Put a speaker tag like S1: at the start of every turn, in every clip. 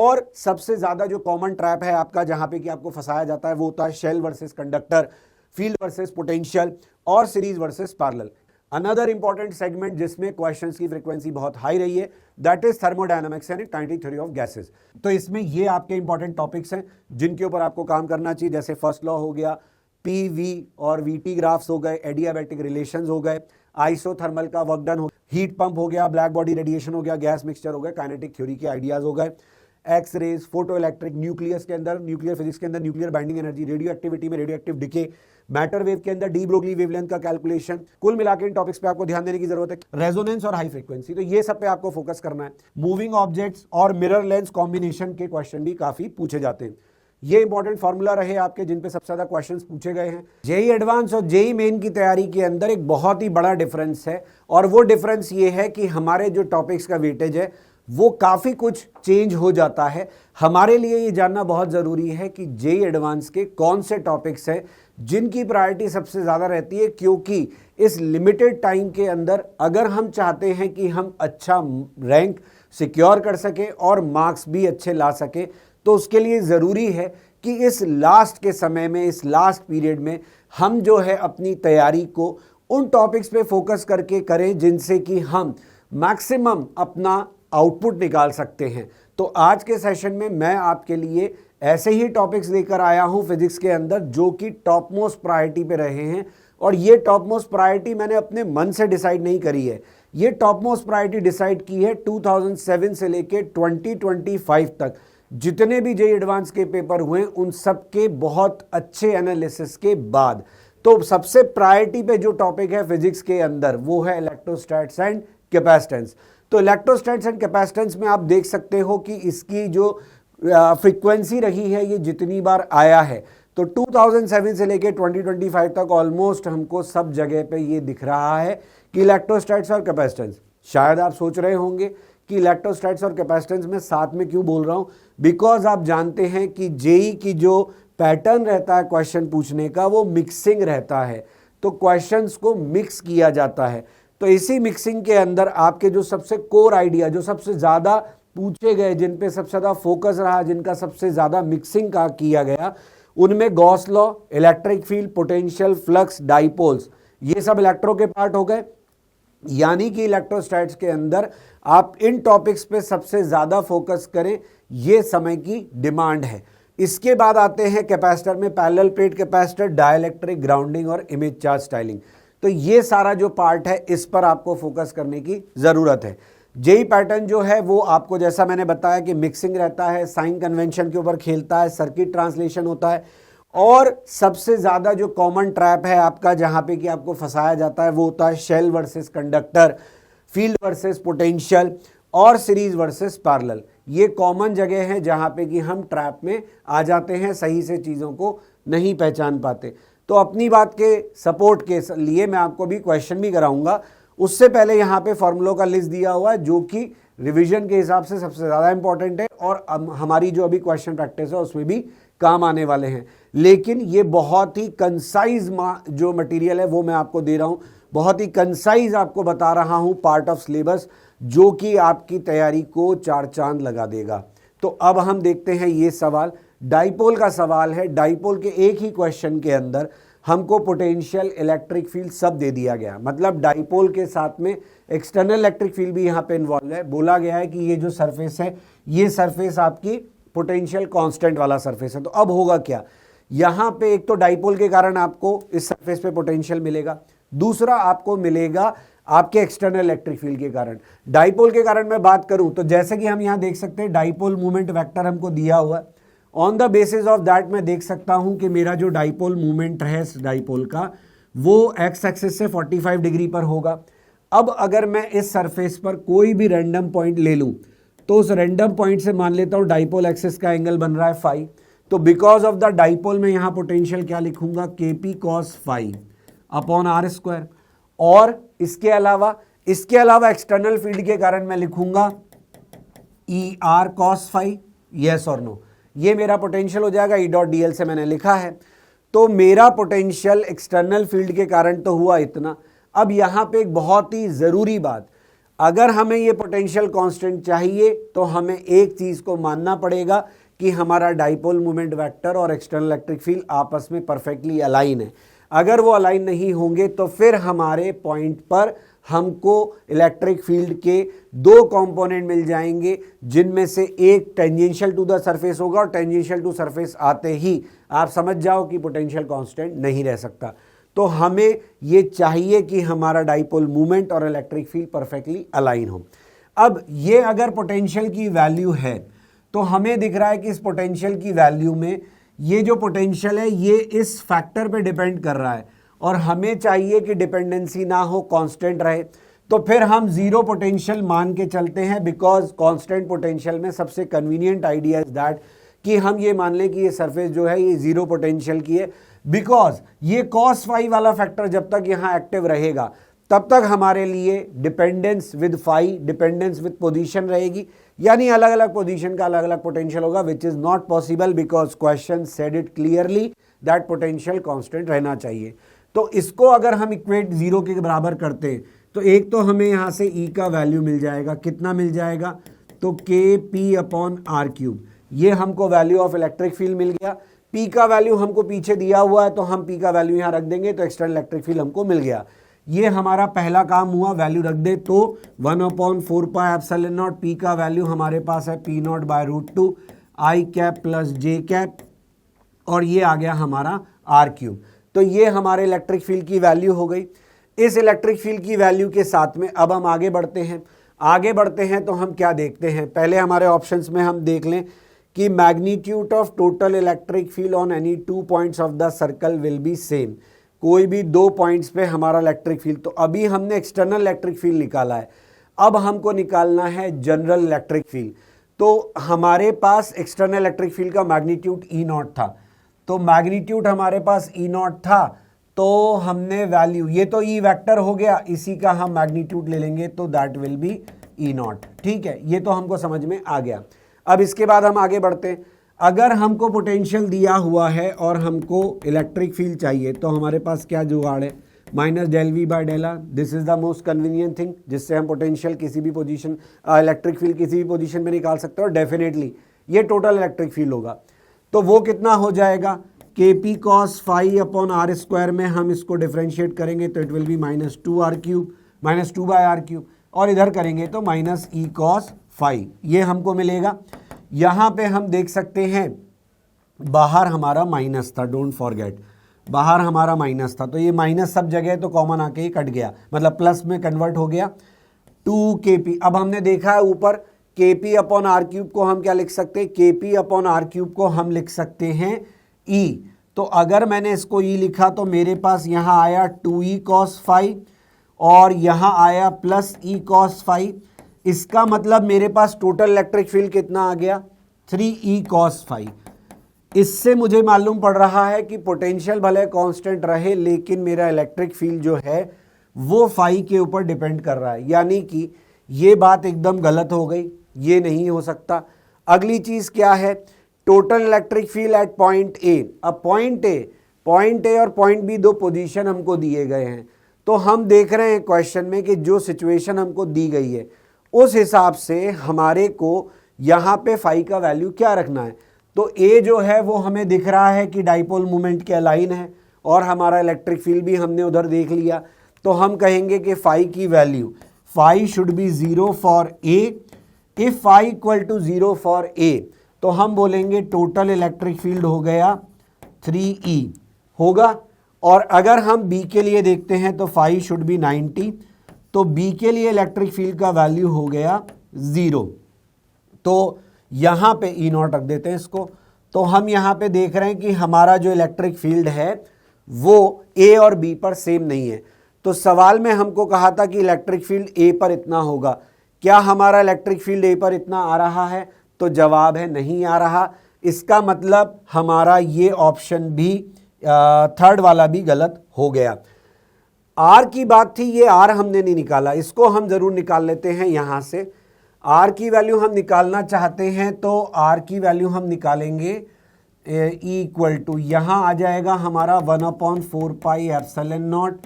S1: और सबसे ज्यादा जो कॉमन ट्रैप है आपका जहां पे कि आपको फंसाया जाता है वो होता है shell versus conductor, field versus potential और series versus parallel. Another important segment जिसमें क्वेश्चंस की फ्रीक्वेंसी बहुत हाई रही है that is thermodynamics and kinetic theory of gases. तो इसमें ये आपके इंपॉर्टेंट टॉपिक्स हैं जिनके ऊपर आपको काम करना चाहिए, जैसे फर्स्ट लॉ हो गया, पीवी और वीटी ग्राफ्स हो गए, एडियाबैटिक रिलेशंस हो गए, आइसोथर्मल का वर्क डन हो, हीट पंप हो गया, ब्लैक बॉडी रेडिएशन हो गया, गैस मिक्सचर हो गया, काइनेटिक थ्योरी के आइडियाज हो गए, X rays, photoelectric, nucleus के अंदर, न्यूक्लियर फिजिक्स के अंदर nuclear binding energy, radioactivity में radioactive decay, matter wave के अंदर डी ब्रोगली वेवलेंथ का कैलकुलेशन। कुल मिलाकर इन टॉपिक्स पे आपको ध्यान देने की जरूरत है। रेजोनेंस और हाई फ्रीक्वेंसी, तो ये सब पे आपको फोकस करना है। मूविंग ऑब्जेक्ट्स और मिरर लेंस कॉम्बिनेशन के क्वेश्चन भी काफी पूछे जाते हैं। ये इंपॉर्टेंट फॉर्मूला रहे आपके जिन पे सबसे ज्यादा क्वेश्चंस पूछे गए हैं। जेई एडवांस और जेई मेन की तैयारी के अंदर एक बहुत ही बड़ा डिफरेंस है और वो डिफरेंस ये है कि हमारे जो टॉपिक्स का वेटेज है वो काफी कुछ चेंज हो जाता है। हमारे लिए ये जानना बहुत जरूरी है कि जेई एडवांस के कौन से टॉपिक्स हैं जिनकी प्रायोरिटी सबसे ज्यादा रहती है, क्योंकि इस लिमिटेड टाइम के अंदर अगर हम चाहते हैं कि हम अच्छा रैंक सिक्योर कर सके और मार्क्स भी अच्छे ला सके तो उसके लिए ज़रूरी है कि इस लास्ट के समय में, इस लास्ट पीरियड में हम जो है अपनी तैयारी को उन टॉपिक्स पे फोकस करके करें जिनसे कि हम मैक्सिमम अपना आउटपुट निकाल सकते हैं। तो आज के सेशन में मैं आपके लिए ऐसे ही टॉपिक्स लेकर आया हूं फिजिक्स के अंदर जो कि टॉप मोस्ट प्रायोरिटी पे रहे हैं, और ये टॉप मोस्ट प्रायोरिटी मैंने अपने मन से डिसाइड नहीं करी है, ये टॉप मोस्ट प्रायोरिटी डिसाइड की है 2007 से लेके 2025 तक जितने भी जेई एडवांस के पेपर हुए उन सब के बहुत अच्छे एनालिसिस के बाद। तो सबसे प्रायोरिटी पे जो टॉपिक है फिजिक्स के अंदर वो है इलेक्ट्रोस्टैट्स एंड कैपेसिटेंस। तो इलेक्ट्रोस्टैट्स एंड कैपेसिटेंस में आप देख सकते हो कि इसकी जो फ्रीक्वेंसी रही है ये जितनी बार आया है तो 2007 से लेके 2025 तक ऑलमोस्ट हमको सब जगह पे ये दिख रहा है कि इलेक्ट्रोस्टैट्स और कैपेसिटेंस। शायद आप सोच रहे होंगे कि इलेक्ट्रोस्टैट्स और कैपेसिटेंस में साथ में क्यों बोल रहा हूं, बिकॉज आप जानते हैं कि जेई की जो पैटर्न रहता है क्वेश्चन पूछने का वो मिक्सिंग रहता है, तो क्वेश्चंस को मिक्स किया जाता है। तो इसी मिक्सिंग के अंदर आपके जो सबसे कोर आइडिया, जो सबसे ज्यादा पूछे गए, जिन पे सबसे ज्यादा फोकस रहा, जिनका सबसे ज्यादा मिक्सिंग का किया गया, उनमें Gauss law, electric field, potential, flux, dipoles, ये सब इलेक्ट्रो के पार्ट हो गए। यानी कि इलेक्ट्रोस्टैट्स के अंदर आप इन टॉपिक्स पे सबसे ज्यादा फोकस करें, ये समय की डिमांड है। इसके बाद आते हैं कैपेसिटर में parallel plate capacitor, dielectric, grounding और इमेज चार्ज स्टाइलिंग। तो ये सारा जो पार्ट है इस पर आपको फोकस करने की जरूरत है। जेई पैटर्न जो है वो आपको जैसा मैंने बताया कि मिक्सिंग रहता है, साइन कन्वेंशन के ऊपर खेलता है, सर्किट ट्रांसलेशन होता है, और सबसे ज्यादा जो कॉमन ट्रैप है आपका जहां पे कि आपको फंसाया जाता है वो होता है shell versus conductor, field versus potential और सीरीज वर्सेस पैरेलल। ये कॉमन जगह है जहां पे कि हम ट्रैप में आ जाते हैं, सही से चीजों को नहीं पहचान पाते। तो अपनी बात के सपोर्ट के लिए मैं आपको भी क्वेश्चन भी कराऊंगा। उससे पहले यहाँ पे फॉर्मूलों का लिस्ट दिया हुआ है जो कि रिवीजन के हिसाब से सबसे ज्यादा इंपॉर्टेंट है और हमारी जो अभी क्वेश्चन प्रैक्टिस है उसमें भी काम आने वाले हैं। लेकिन ये बहुत ही कंसाइज जो मटेरियल है वो मैं आपको दे रहा हूं, बहुत ही कंसाइज आपको बता रहा हूं, पार्ट ऑफ सिलेबस जो कि आपकी तैयारी को चार चांद लगा देगा। तो अब हम देखते हैं ये सवाल, डाइपोल का सवाल है। डाइपोल के एक ही क्वेश्चन के अंदर हमको पोटेंशियल, इलेक्ट्रिक फील्ड सब दे दिया गया, मतलब डाइपोल के साथ में एक्सटर्नल इलेक्ट्रिक फील्ड भी यहाँ पे इन्वॉल्व है। बोला गया है कि ये जो सरफेस है ये सरफेस आपकी पोटेंशियल कांस्टेंट वाला सरफेस है। तो अब होगा क्या, यहां पे एक तो डाइपोल के कारण आपको इस सरफेस पे पोटेंशियल मिलेगा, दूसरा आपको मिलेगा आपके एक्सटर्नल इलेक्ट्रिक फील्ड के कारण। डाइपोल के कारण मैं बात करूं तो जैसे कि हम यहां देख सकते हैं डाइपोल मूवमेंट वेक्टर हमको दिया हुआ है। On the basis of that मैं देख सकता हूं कि मेरा जो डाइपोल मूवमेंट है डाइपोल का वो एक्स एक्सिस से 45 डिग्री पर होगा। अब अगर मैं इस सरफेस पर कोई भी रैंडम पॉइंट ले लूं तो उस रैंडम पॉइंट से मान लेता हूं डाइपोल एक्सिस का एंगल बन रहा है फाई, तो बिकॉज ऑफ द डाइपोल में यहां पोटेंशियल क्या लिखूंगा, KP cos phi upon R square. और इसके अलावा एक्सटर्नल फील्ड के कारण मैं लिखूंगा E R cos phi, yes और नो। ये मेरा पोटेंशियल हो जाएगा, ई डॉट डी एल से मैंने लिखा है। तो मेरा पोटेंशियल एक्सटर्नल फील्ड के कारण तो हुआ इतना। अब यहां पे एक बहुत ही जरूरी बात, अगर हमें ये पोटेंशियल कांस्टेंट चाहिए तो हमें एक चीज़ को मानना पड़ेगा कि हमारा डाइपोल मोमेंट वेक्टर और एक्सटर्नल इलेक्ट्रिक फील्ड आपस में परफेक्टली अलाइन है। अगर वो अलाइन नहीं होंगे तो फिर हमारे पॉइंट पर हमको इलेक्ट्रिक फील्ड के दो कंपोनेंट मिल जाएंगे, जिनमें से एक टेंजेंशियल टू द सरफेस होगा और टेंजेंशियल टू सरफेस आते ही आप समझ जाओ कि पोटेंशियल कांस्टेंट नहीं रह सकता। तो हमें ये चाहिए कि हमारा डाइपोल मूवमेंट और इलेक्ट्रिक फील्ड परफेक्टली अलाइन हो। अब ये अगर पोटेंशियल की वैल्यू है तो हमें दिख रहा है कि इस पोटेंशियल की वैल्यू में ये जो पोटेंशियल है ये इस फैक्टर पे डिपेंड कर रहा है और हमें चाहिए कि डिपेंडेंसी ना हो, कांस्टेंट रहे। तो फिर हम जीरो पोटेंशियल मान के चलते हैं, बिकॉज कांस्टेंट पोटेंशियल में सबसे कन्वीनियंट आइडिया इज दैट कि हम ये मान लें कि ये सरफेस जो है ये जीरो पोटेंशियल की है, बिकॉज ये cos फाई वाला फैक्टर जब तक यहाँ एक्टिव रहेगा तब तक हमारे लिए dependence with phi, dependence with position रहेगी, यानी अलग अलग पोजीशन का अलग अलग पोटेंशियल होगा, which is not possible because question said it clearly that potential constant रहना चाहिए। तो इसको अगर हम इक्वेट जीरो के बराबर करते हैं तो एक तो हमें यहाँ से E का वैल्यू मिल जाएगा, कितना मिल जाएगा, तो KP/R³, ये हमको वैल्यू ऑफ इलेक्ट्रिक फील्ड मिल गया। P का वैल्यू हमको पीछे दिया हुआ है तो हम P का वैल्यू यहाँ रख देंगे तो एक्सटर्नल इलेक्ट्रिक फील्ड हमको मिल गया। ये हमारा पहला काम हुआ, वैल्यू रख दे तो 1/4πε0। P का वैल्यू हमारे पास है P0/√2 I cap plus J cap और ये आ गया हमारा R³। तो ये हमारे इलेक्ट्रिक फील्ड की वैल्यू हो गई। इस इलेक्ट्रिक फील्ड की वैल्यू के साथ में अब हम आगे बढ़ते हैं तो हम क्या देखते हैं, पहले हमारे ऑप्शंस में हम देख लें कि magnitude of total electric field on any 2 points of the circle will be same. कोई भी 2 पॉइंट्स पे हमारा इलेक्ट्रिक फील्ड, तो अभी हमने एक्सटर्नल इलेक्ट्रिक फील्ड निकाला है, अब हमको निकालना है जनरल इलेक्ट्रिक फील्ड। तो हमारे पास एक्सटर्नल इलेक्ट्रिक फील्ड का मैग्नीट्यूड E0 था, तो मैग्नीट्यूड हमारे पास E0 था, तो हमने वैल्यू, ये तो E वेक्टर हो गया, इसी का हम मैग्नीट्यूड ले लेंगे तो दैट विल बी E0। ठीक है, ये तो हमको समझ में आ गया। अब इसके बाद हम आगे बढ़ते हैं। अगर हमको पोटेंशियल दिया हुआ है और हमको इलेक्ट्रिक फील्ड चाहिए तो हमारे पास क्या जुगाड़ है, -∂V/∂R। This is the most convenient thing, जिससे हम पोटेंशियल किसी भी पोजीशन, इलेक्ट्रिक फील्ड किसी भी पोजीशन में निकाल सकते हो और डेफिनेटली ये टोटल इलेक्ट्रिक फील्ड होगा। तो वो कितना हो जाएगा, KP cos φ/R² में हम इसको डिफ्रेंशिएट करेंगे तो इट विल बी -2/R³, और इधर करेंगे तो -E cos φ, ये हमको मिलेगा। यहाँ पे हम देख सकते हैं बाहर हमारा माइनस था, डोंट फॉरगेट, बाहर हमारा माइनस था, तो ये माइनस सब जगह तो कॉमन आके ही कट गया, मतलब प्लस में कन्वर्ट हो गया 2KP। अब हमने देखा है ऊपर KP/R³ को हम क्या लिख सकते हैं, KP/R³ को हम लिख सकते हैं E। तो अगर मैंने इसको E लिखा तो मेरे पास यहाँ आया 2E cos φ और यहाँ आया प्लस E cos φ। इसका मतलब मेरे पास टोटल इलेक्ट्रिक फील्ड कितना आ गया, 3E cos φ। इससे मुझे मालूम पड़ रहा है कि पोटेंशियल भले कांस्टेंट रहे लेकिन मेरा इलेक्ट्रिक फील्ड जो है वो फाई के ऊपर डिपेंड कर रहा है, यानी कि ये बात एकदम गलत हो गई, ये नहीं हो सकता। अगली चीज क्या है, total electric field at point A. अब पॉइंट ए और पॉइंट बी दो पोजीशन हमको दिए गए हैं, तो हम देख रहे हैं क्वेश्चन में कि जो सिचुएशन हमको दी गई है उस हिसाब से हमारे को यहाँ पे फाई का वैल्यू क्या रखना है। तो ए जो है वो हमें दिख रहा है कि डाइपोल मोमेंट के अलाइन है और हमारा इलेक्ट्रिक फील्ड भी हमने उधर देख लिया, तो हम कहेंगे कि फाई की value, phi should be 0 for A. If phi equal to 0 for A तो हम बोलेंगे टोटल इलेक्ट्रिक फील्ड हो गया 3E होगा। और अगर हम बी के लिए देखते हैं तो फाई शुड बी 90, तो बी के लिए इलेक्ट्रिक फील्ड का वैल्यू हो गया 0। तो यहाँ पे E0 रख देते हैं इसको। तो हम यहाँ पे देख रहे हैं कि हमारा जो इलेक्ट्रिक फील्ड है वो ए और बी पर सेम नहीं है। तो सवाल में हमको कहा था कि इलेक्ट्रिक फील्ड ए पर इतना होगा, क्या हमारा इलेक्ट्रिक फील्ड ए पर इतना आ रहा है, तो जवाब है नहीं आ रहा। इसका मतलब हमारा ये ऑप्शन भी थर्ड वाला भी गलत हो गया। आर की बात थी, ये आर हमने नहीं निकाला, इसको हम जरूर निकाल लेते हैं। यहाँ से आर की वैल्यू हम निकालना चाहते हैं तो आर की वैल्यू हम निकालेंगे E इक्वल टू, यहाँ आ जाएगा हमारा 1/4πε0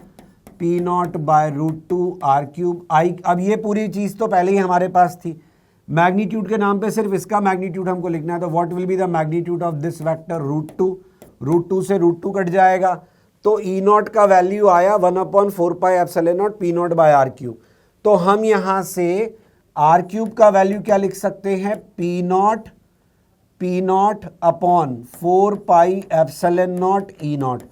S1: p not by √2 r cube i. अब ये पूरी चीज तो पहले ही हमारे पास थी, मैग्नीट्यूड के नाम पे सिर्फ इसका मैग्नीट्यूड हमको लिखना है। तो what will be the magnitude of this vector √2 से √2 कट जाएगा, तो ई नॉट का वैल्यू आया 1/4 pi epsilon not P not by R cube. तो हम यहां से आर क्यूब का वैल्यू क्या लिख सकते हैं, P not upon 4 pi epsilon not E not.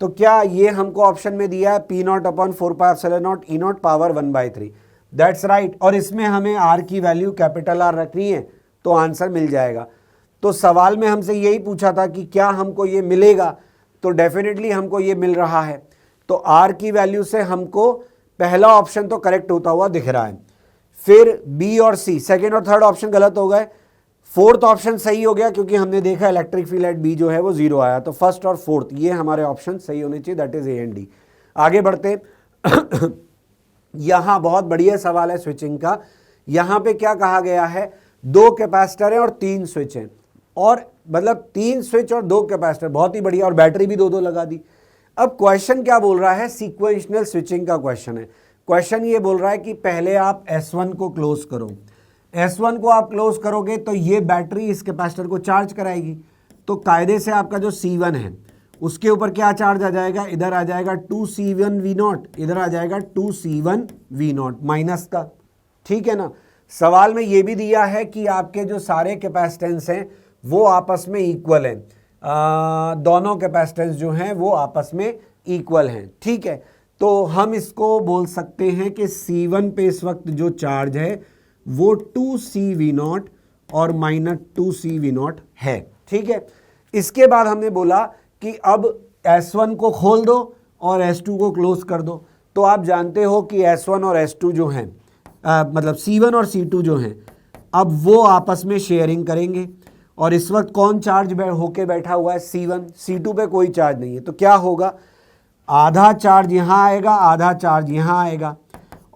S1: तो क्या ये हमको ऑप्शन में दिया है P not upon 4 pi epsilon not E not power 1/3, that's right. और इसमें हमें आर की वैल्यू कैपिटल आर रखनी है, तो आंसर मिल जाएगा। तो सवाल में हमसे यही पूछा था कि क्या हमको ये मिलेगा, तो डेफिनेटली हमको ये मिल रहा है। तो आर की वैल्यू से हमको पहला ऑप्शन तो करेक्ट होता हुआ दिख रहा है। फिर बी और सी, सेकेंड और थर्ड ऑप्शन गलत हो गए, फोर्थ ऑप्शन सही हो गया क्योंकि हमने देखा इलेक्ट्रिक फील्ड एट बी जो है वो 0 आया। तो फर्स्ट और फोर्थ ये हमारे ऑप्शन सही होने चाहिए, that is A and D. आगे बढ़ते यहां बहुत बढ़िया सवाल है स्विचिंग का। यहां पे क्या कहा गया है, 2 कैपेसिटर है और 3 स्विच हैं, और मतलब 3 स्विच और 2 कैपेसिटर, बहुत ही बढ़िया, और बैटरी भी 2-2 लगा दी। अब क्वेश्चन क्या बोल रहा है, सीक्वेंशियल स्विचिंग का क्वेश्चन है। क्वेश्चन ये बोल रहा है कि पहले आप S1 को क्लोज करो, S1 को आप क्लोज करोगे तो ये बैटरी इस कैपेसिटर को चार्ज कराएगी। तो कायदे से आपका जो C1 है उसके ऊपर क्या चार्ज आ जाएगा, इधर आ जाएगा 2C1 V0, इधर आ जाएगा 2C1 V0 माइनस का, ठीक है ना। सवाल में ये भी दिया है कि आपके जो सारे कैपेसिटेंस हैं वो आपस में इक्वल हैं, दोनों कैपेसिटेंस जो हैं वो आपस में इक्वल हैं, ठीक है। तो हम इसको बोल सकते हैं कि C1 पे इस वक्त जो चार्ज है वो 2CV0 और -2CV0 है, ठीक है। इसके बाद हमने बोला कि अब S1 को खोल दो और S2 को क्लोज कर दो। तो आप जानते हो कि S1 और S2 जो हैं, मतलब C1 और C2 जो हैं, अब वो आपस में शेयरिंग करेंगे। और इस वक्त कौन चार्ज होके बैठा हुआ है, C1, C2 पे कोई चार्ज नहीं है। तो क्या होगा, आधा चार्ज यहाँ आएगा, आधा चार्ज यहाँ आएगा,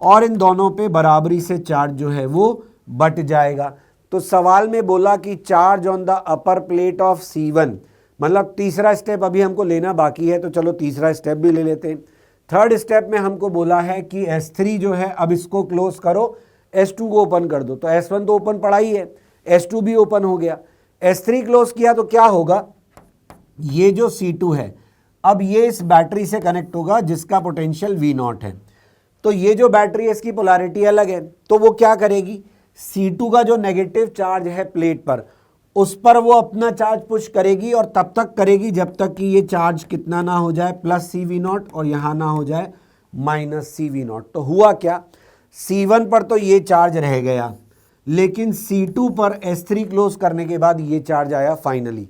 S1: और इन दोनों पे बराबरी से चार्ज जो है वो बट जाएगा। तो सवाल में बोला कि charge on the upper plate of C1, मतलब तीसरा स्टेप अभी हमको लेना बाकी है, तो चलो तीसरा स्टेप भी ले लेते हैं। थर्ड स्टेप में हमको बोला है कि S3 जो है अब इसको क्लोज करो, S2 को ओपन कर दो। तो S1 तो ओपन पड़ा ही है, S2 भी ओपन हो गया। S3 क्लोज किया तो क्या होगा, ये जो C2 है अब ये इस बैटरी से कनेक्ट होगा जिसका पोटेंशियल V0 है। तो ये जो बैटरी है इसकी पोलैरिटी अलग है, तो वो क्या करेगी, C2 का जो नेगेटिव चार्ज है प्लेट पर, उस पर वो अपना चार्ज पुश करेगी, और तब तक करेगी जब तक कि ये चार्ज कितना ना हो जाए +CV0 और यहाँ ना हो जाए -CV0। तो हुआ क्या, C1 पर तो ये चार्ज रह गया, लेकिन C2 पर S3 क्लोज करने के बाद ये चार्ज आया फाइनली।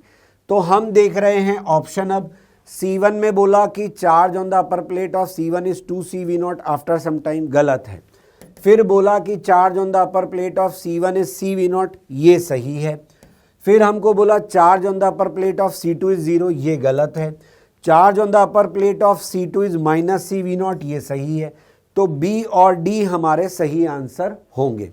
S1: तो हम देख रहे हैं ऑप्शन, अब C1 में बोला कि charge on the upper plate of C1 is 2CV0 after some time, गलत है। फिर बोला कि charge on the upper plate of C1 is CV0, ये सही है। फिर हमको बोला charge on the upper plate of C2 is 0, ये गलत है। Charge on the upper plate of C2 is -CV0, ये सही है। तो B और D हमारे सही आंसर होंगे।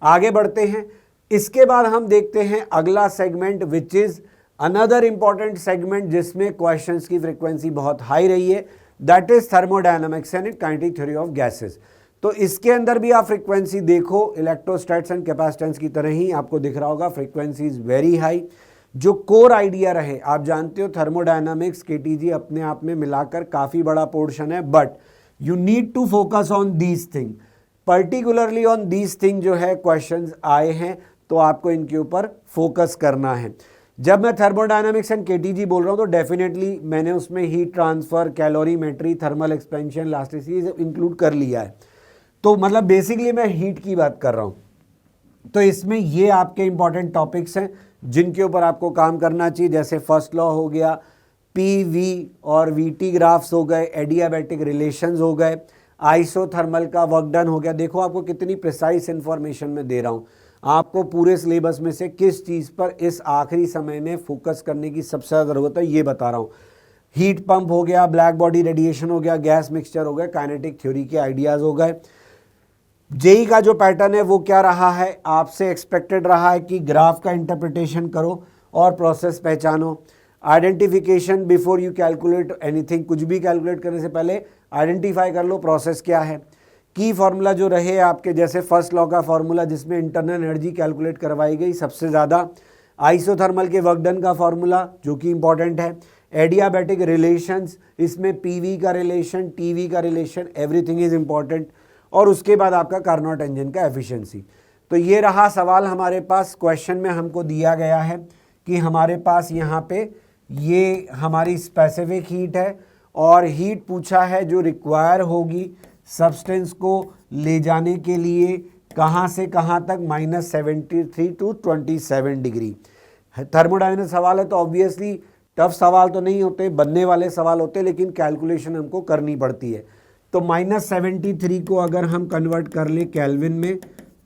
S1: आगे बढ़ते हैं। इसके बाद हम देखते हैं अगला segment, which is another important segment जिसमें क्वेश्चंस की फ्रीक्वेंसी बहुत हाई रही है, that is thermodynamics and kinetic theory of gases. तो इसके अंदर भी आप फ्रीक्वेंसी देखो, इलेक्ट्रोस्टैट्स एंड कैपेसिटेंस की तरह ही आपको दिख रहा होगा, फ्रीक्वेंसी इज वेरी हाई। जो कोर आइडिया रहे, आप जानते हो थर्मोडायनामिक्स केटीजी अपने आप में मिलाकर काफी बड़ा पोर्शन है, but you need to focus on these thing, particularly on these thing जो है क्वेश्चंस आए हैं, तो आपको इनके ऊपर फोकस करना है। जब मैं थर्मोडायनामिक्स एंड केटीजी बोल रहा हूं तो डेफिनेटली मैंने उसमें heat transfer, calorimetry, thermal expansion, elasticity include कर लिया है। तो मतलब बेसिकली मैं हीट की बात कर रहा हूं। तो इसमें ये आपके इंपॉर्टेंट टॉपिक्स हैं जिनके ऊपर आपको काम करना चाहिए, जैसे फर्स्ट लॉ हो गया, PV और VT ग्राफ्स हो गए, एडियाबैटिक रिलेशंस हो गए, आइसोथर्मल का वर्क डन हो गया। देखो आपको कितनी प्रिसाइज इंफॉर्मेशन में दे रहा हूं, आपको पूरे सिलेबस में से किस चीज़ पर इस आखिरी समय में फोकस करने की सबसे ज़्यादा ज़रूरत है ये बता रहा हूँ। हीट पंप हो गया, ब्लैक बॉडी रेडिएशन हो गया, गैस मिक्सचर हो गया, काइनेटिक थ्योरी के आइडियाज़ हो गए। जेई का जो पैटर्न है वो क्या रहा है, आपसे एक्सपेक्टेड रहा है कि ग्राफ का इंटरप्रिटेशन करो और प्रोसेस पहचानो। Identification before you calculate anything, कुछ भी कैलकुलेट करने से पहले आइडेंटिफाई कर लो प्रोसेस क्या है। की फॉर्मूला जो रहे आपके, जैसे फर्स्ट लॉ का फॉर्मूला जिसमें इंटरनल एनर्जी कैलकुलेट करवाई गई सबसे ज़्यादा, आइसोथर्मल के वर्क डन का फॉर्मूला जो कि इंपॉर्टेंट है, एडियाबैटिक रिलेशंस, इसमें पीवी का रिलेशन, टीवी का रिलेशन, एवरीथिंग इज इंपॉर्टेंट, और उसके बाद आपका कार्नोट इंजन का एफिशिएंसी। तो ये रहा सवाल हमारे पास, क्वेश्चन में हमको दिया गया है कि हमारे पास यहाँ पे ये हमारी स्पेसिफिक हीट है और हीट पूछा है जो रिक्वायर होगी सब्सटेंस को ले जाने के लिए कहाँ से कहाँ तक, -73 to 27 डिग्री। थर्मोडायनेमिक सवाल है तो ऑब्वियसली टफ सवाल तो नहीं होते, बनने वाले सवाल होते, लेकिन कैलकुलेशन हमको करनी पड़ती है। तो -73 को अगर हम कन्वर्ट कर ले केल्विन में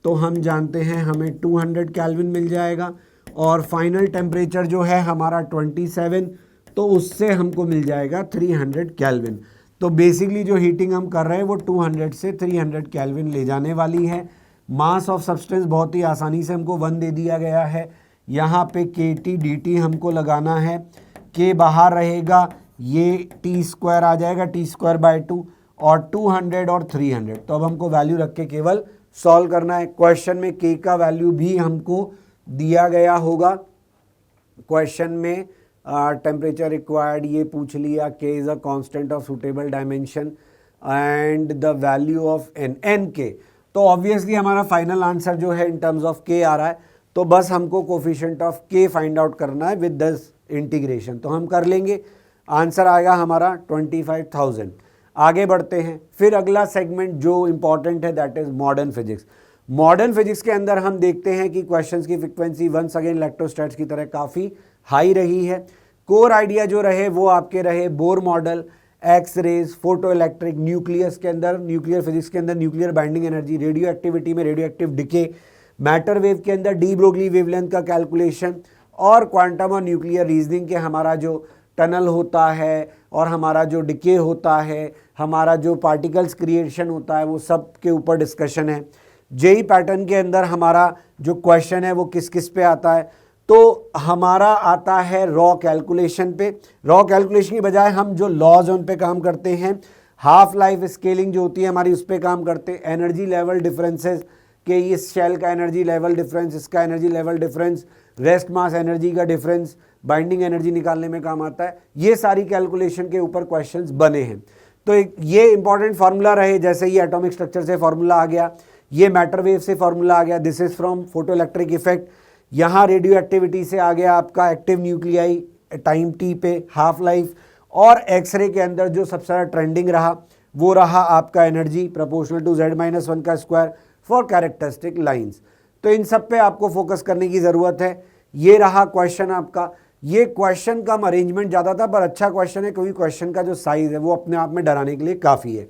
S1: तो हम जानते हैं हमें 200 केल्विन मिल जाएगा, और फाइनल टेम्परेचर जो है हमारा 27, तो उससे हमको मिल जाएगा 300 केल्विन। तो बेसिकली जो हीटिंग हम कर रहे हैं वो 200 से 300 केल्विन ले जाने वाली है। मास ऑफ सब्सटेंस बहुत ही आसानी से हमको 1 दे दिया गया है, यहाँ पे KT DT हमको लगाना है, K बाहर रहेगा, ये T² आ जाएगा, T²/2, और 200 और 300। तो अब हमको वैल्यू रख के केवल सॉल्व करना है। क्वेश्चन में K का वैल्यू भी हमको दिया गया होगा, क्वेश्चन में टेम्परेचर रिक्वायर्ड ये पूछ लिया, K is a constant of suitable dimension and the value of N K। तो ऑब्वियसली हमारा फाइनल आंसर जो है इन टर्म्स ऑफ K आ रहा है, तो बस हमको coefficient of K find out करना है विद दिस इंटीग्रेशन, तो हम कर लेंगे। आंसर आएगा हमारा 25,000। आगे बढ़ते हैं, फिर अगला सेगमेंट जो इंपॉर्टेंट है that is modern physics. Modern physics के अंदर हम देखते हैं कि क्वेश्चंस की फ्रीक्वेंसी वंस अगेन इलेक्ट्रोस्टैट्स की तरह काफ़ी हाई रही है। कोर आइडिया जो रहे वो आपके रहे Bohr model, X rays, photoelectric, nucleus के अंदर, न्यूक्लियर फिजिक्स के अंदर nuclear binding energy, radioactivity में radioactive decay, matter wave के अंदर डी ब्रोगली वेवलेंथ का कैलकुलेशन, और क्वांटम और न्यूक्लियर रीजनिंग के हमारा जो टनल होता है और हमारा जो डिके होता है, हमारा जो पार्टिकल्स क्रिएशन होता है, वो सब के ऊपर डिस्कशन है। जेई पैटर्न के अंदर हमारा जो क्वेश्चन है वो किस किस पे आता है, तो हमारा आता है रॉ कैलकुलेशन पे। रॉ कैलकुलेशन की बजाय हम जो लॉज उन पे काम करते हैं, हाफ लाइफ स्केलिंग जो होती है हमारी उस पे काम करते हैं, एनर्जी लेवल डिफरेंसेस के इस शेल का एनर्जी लेवल डिफरेंस, इसका energy level difference, rest mass energy का डिफरेंस, बाइंडिंग एनर्जी निकालने में काम आता है। ये सारी कैलकुलेशन के ऊपर क्वेश्चंस बने हैं। तो ये इंपॉर्टेंट फार्मूला रहे, जैसे ये एटॉमिक स्ट्रक्चर से फार्मूला आ गया, ये मैटर वेव से फार्मूला आ गया, this is from photo electric effect, यहाँ रेडियो एक्टिविटी से आ गया आपका एक्टिव न्यूक्लियाई टाइम टी पे हाफ लाइफ, और एक्सरे के अंदर जो सबसे ज़्यादा ट्रेंडिंग रहा वो रहा आपका एनर्जी प्रोपोर्शनल टू Z-1 का स्क्वायर फॉर कैरेक्टरिस्टिक लाइंस। तो इन सब पे आपको फोकस करने की ज़रूरत है। ये रहा क्वेश्चन आपका। ये क्वेश्चन कम अरेंजमेंट ज़्यादा था पर अच्छा क्वेश्चन है, क्योंकि क्वेश्चन का जो साइज़ है वो अपने आप में डराने के लिए काफ़ी है।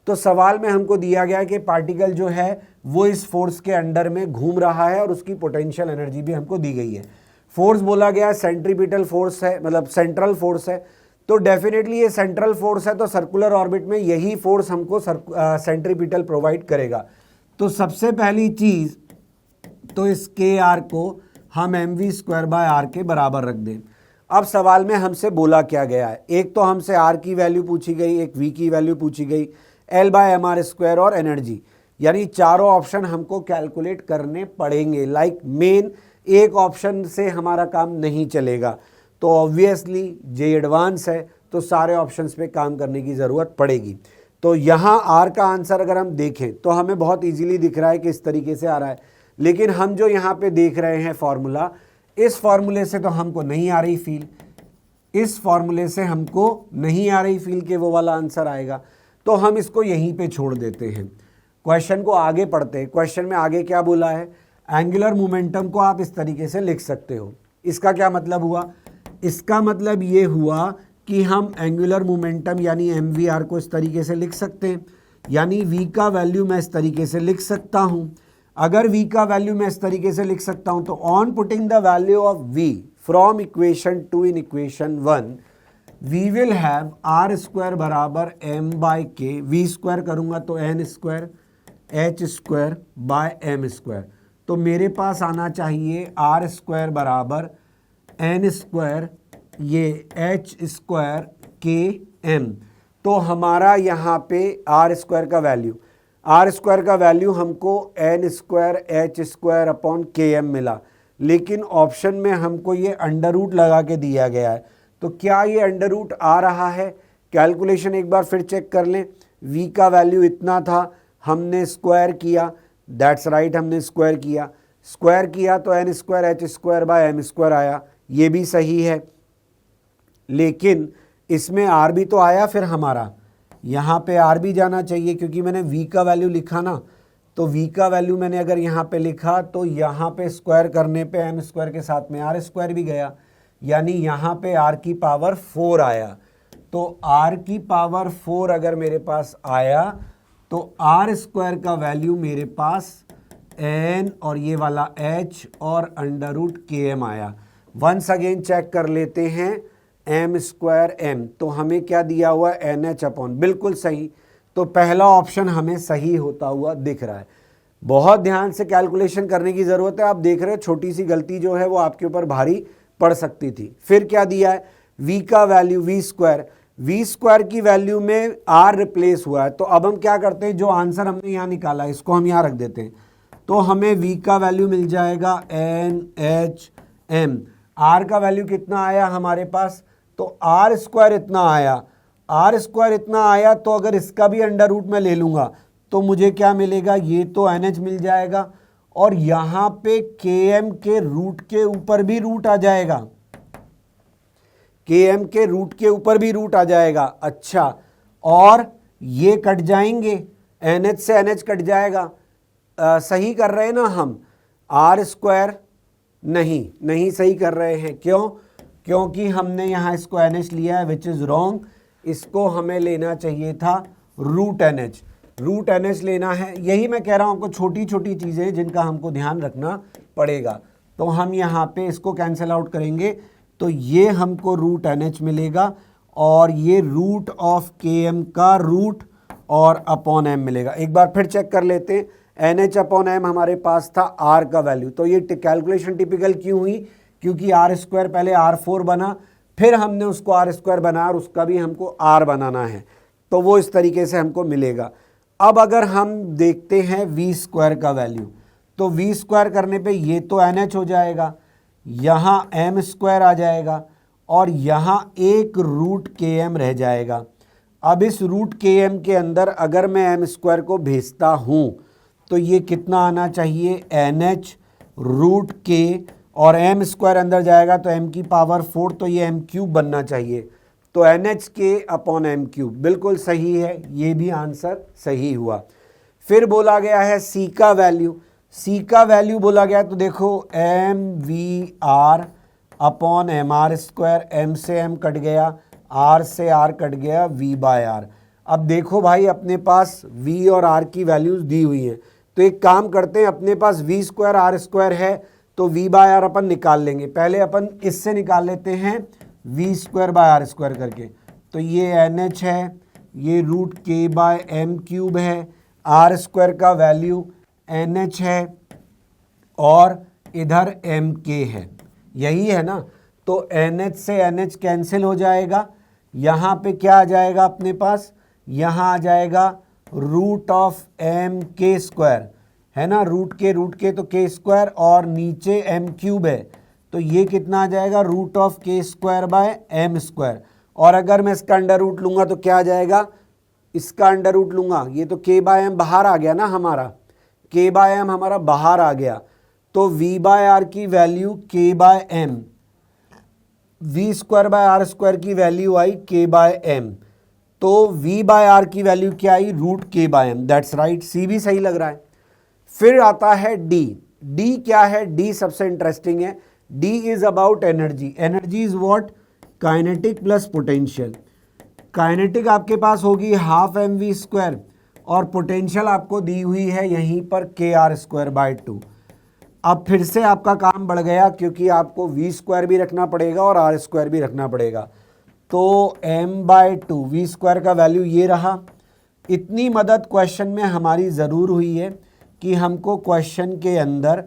S1: तो सवाल में हमको दिया गया है कि पार्टिकल जो है वो इस फोर्स के अंडर में घूम रहा है और उसकी पोटेंशियल एनर्जी भी हमको दी गई है। फोर्स बोला गया है सेंट्रीपिटल फोर्स है, मतलब सेंट्रल फोर्स है, तो डेफिनेटली ये सेंट्रल फोर्स है, तो सर्कुलर ऑर्बिट में यही फोर्स हमको सेंट्रीपिटल प्रोवाइड करेगा। तो सबसे पहली चीज़ तो इस KR को हम mv²/r के बराबर रख दें। अब सवाल में हमसे बोला क्या गया है, एक तो हमसे R की वैल्यू पूछी गई, एक V की वैल्यू पूछी गई, L/mr² और एनर्जी, यानी चारों ऑप्शन हमको कैलकुलेट करने पड़ेंगे। लाइक मेन एक ऑप्शन से हमारा काम नहीं चलेगा, तो ऑब्वियसली जे एडवांस है तो सारे ऑप्शंस पे काम करने की ज़रूरत पड़ेगी। तो यहाँ R का आंसर अगर हम देखें तो हमें बहुत इजीली दिख रहा है कि इस तरीके से आ रहा है, लेकिन हम जो यहाँ पे देख रहे हैं फॉर्मूला, इस फॉर्मूले से तो हमको नहीं आ रही फील, इस फॉर्मूले से हमको नहीं आ रही फील कि वो वाला आंसर आएगा, तो हम इसको यहीं पे छोड़ देते हैं। क्वेश्चन को आगे पढ़ते हैं। क्वेश्चन में आगे क्या बोला है, एंगुलर मोमेंटम को आप इस तरीके से लिख सकते हो। इसका क्या मतलब हुआ, इसका मतलब ये हुआ कि हम एंगुलर मोमेंटम यानी mvr को इस तरीके से लिख सकते हैं, यानी v का वैल्यू मैं इस तरीके से लिख सकता हूँ। अगर v का वैल्यू मैं इस तरीके से लिख सकता हूँ तो on putting the value of v from equation 2 in equation 1 we will have r² बराबर m/k, v² करूँगा तो n² h²/m², तो मेरे पास आना चाहिए r² बराबर n² ये एच स्क्वायर के एम, तो हमारा यहाँ पे आर स्क्वायर का वैल्यू हमको N square H square upon K M मिला, लेकिन ऑप्शन में हमको ये अंडर रूट लगा के दिया गया है। तो क्या ये अंडर रूट आ रहा है? कैलकुलेशन एक बार फिर चेक कर लें। v का वैल्यू इतना था, हमने स्क्वायर किया, दैट्स राइट, हमने स्क्वायर किया तो N square H square by M square आया, ये भी सही है। लेकिन इसमें आर भी तो आया, फिर हमारा यहाँ पे आर भी जाना चाहिए, क्योंकि मैंने v का वैल्यू लिखा ना, तो v का वैल्यू मैंने अगर यहाँ पे लिखा तो यहाँ पे स्क्वायर करने पे एम स्क्वायर के साथ में आर स्क्वायर भी गया, यानी यहाँ पे r की पावर 4 आया। तो r की पावर 4 अगर मेरे पास आया तो r स्क्वायर का वैल्यू मेरे पास n और ये वाला h और अंडर रूट के एम आया। वंस अगेन चेक कर लेते हैं, एम स्क्वायर एम, तो हमें क्या दिया हुआ है? एन एच अपॉन, बिल्कुल सही। तो पहला ऑप्शन हमें सही होता हुआ दिख रहा है। बहुत ध्यान से कैलकुलेशन करने की ज़रूरत है। आप देख रहे हो छोटी सी गलती जो है वो आपके ऊपर भारी पड़ सकती थी। फिर क्या दिया है? v का वैल्यू v स्क्वायर की वैल्यू में r रिप्लेस हुआ है। तो अब हम क्या करते हैं, जो आंसर हमने यहाँ निकाला है इसको हम यहाँ रख देते हैं, तो हमें v का वैल्यू मिल जाएगा एन एच एम। r का वैल्यू कितना आया हमारे पास? तो r स्क्वायर इतना आया, तो अगर इसका भी अंडर रूट में ले लूँगा तो मुझे क्या मिलेगा? ये तो NH मिल जाएगा, और यहाँ पे KM के रूट के ऊपर भी रूट आ जाएगा, KM के रूट के ऊपर भी रूट आ जाएगा। अच्छा, और ये कट जाएंगे, NH से NH कट जाएगा। सही कर रहे हैं ना हम? R स्क्वायर नहीं सही कर रहे हैं। क्यों? क्योंकि हमने यहाँ इसको NH लिया है, विच इज़ रॉन्ग। इसको हमें लेना चाहिए था रूट NH लेना है। यही मैं कह रहा हूँ आपको, छोटी छोटी चीज़ें जिनका हमको ध्यान रखना पड़ेगा। तो हम यहाँ पे इसको कैंसिल आउट करेंगे, तो ये हमको रूट NH मिलेगा, और ये रूट ऑफ KM का रूट और अपॉन M मिलेगा। एक बार फिर चेक कर लेते हैं, NH अपॉन M हमारे पास था R का वैल्यू। तो ये कैलकुलेशन टिपिकल क्यों हुई? क्योंकि R स्क्वायर पहले R4 बना, फिर हमने उसको R स्क्वायर बनाया और उसका भी हमको R बनाना है, तो वो इस तरीके से हमको मिलेगा। अब अगर हम देखते हैं v स्क्वायर का वैल्यू, तो v स्क्वायर करने पे ये तो NH हो जाएगा, यहाँ m स्क्वायर आ जाएगा, और यहाँ एक रूट KM रह जाएगा। अब इस रूट KM के अंदर अगर मैं m स्क्वायर को भेजता हूँ तो ये कितना आना चाहिए? NH रूट K, और m स्क्वायर अंदर जाएगा तो m की पावर 4, तो ये m क्यूब बनना चाहिए। तो NHK अपॉन m क्यूब बिल्कुल सही है, ये भी आंसर सही हुआ। फिर बोला गया है C का वैल्यू बोला गया, तो देखो MVR upon MR square, M से M कट गया, R से R कट गया, V बाय R। अब देखो भाई, अपने पास V और R की वैल्यूज़ दी हुई हैं, तो एक काम करते हैं, अपने पास V स्क्वायर R स्क्वायर है, तो V बाय आर अपन निकाल लेंगे। पहले अपन इससे निकाल लेते हैं V square by R square करके, तो ये NH है, ये root K by M cube है, R स्क्वायर का वैल्यू NH है, और इधर MK है, यही है ना। तो NH से NH कैंसिल हो जाएगा, यहाँ पे क्या आ जाएगा अपने पास? यहाँ आ जाएगा रूट ऑफ MK स्क्वायर, है ना, रूट के तो K स्क्वायर, और नीचे M क्यूब है, तो ये कितना आ जाएगा? Root of K square by M square. और अगर मैं इसका अंडर रूट लूँगा तो क्या आ जाएगा? इसका अंडर रूट लूँगा, ये तो K बाय M बाहर आ गया ना हमारा, K बाय M हमारा बाहर आ गया, तो V बाय R की value K by M, V square by R square की वैल्यू आई K बाय M, तो V बाय R की वैल्यू क्या आई? Root K by M। That's right, C भी सही लग रहा है। फिर आता है D क्या है? D सबसे इंटरेस्टिंग है। D is about energy is what? Kinetic plus potential. Kinetic आपके पास होगी हाफ mv स्क्वायर, और पोटेंशियल आपको दी हुई है यहीं पर KR स्क्वायर बाय 2। अब फिर से आपका काम बढ़ गया, क्योंकि आपको V स्क्वायर भी रखना पड़ेगा और R स्क्वायर भी रखना पड़ेगा, तो m/2 V स्क्वायर का वैल्यू ये रहा। इतनी मदद क्वेश्चन में हमारी ज़रूर हुई है कि हमको क्वेश्चन के अंदर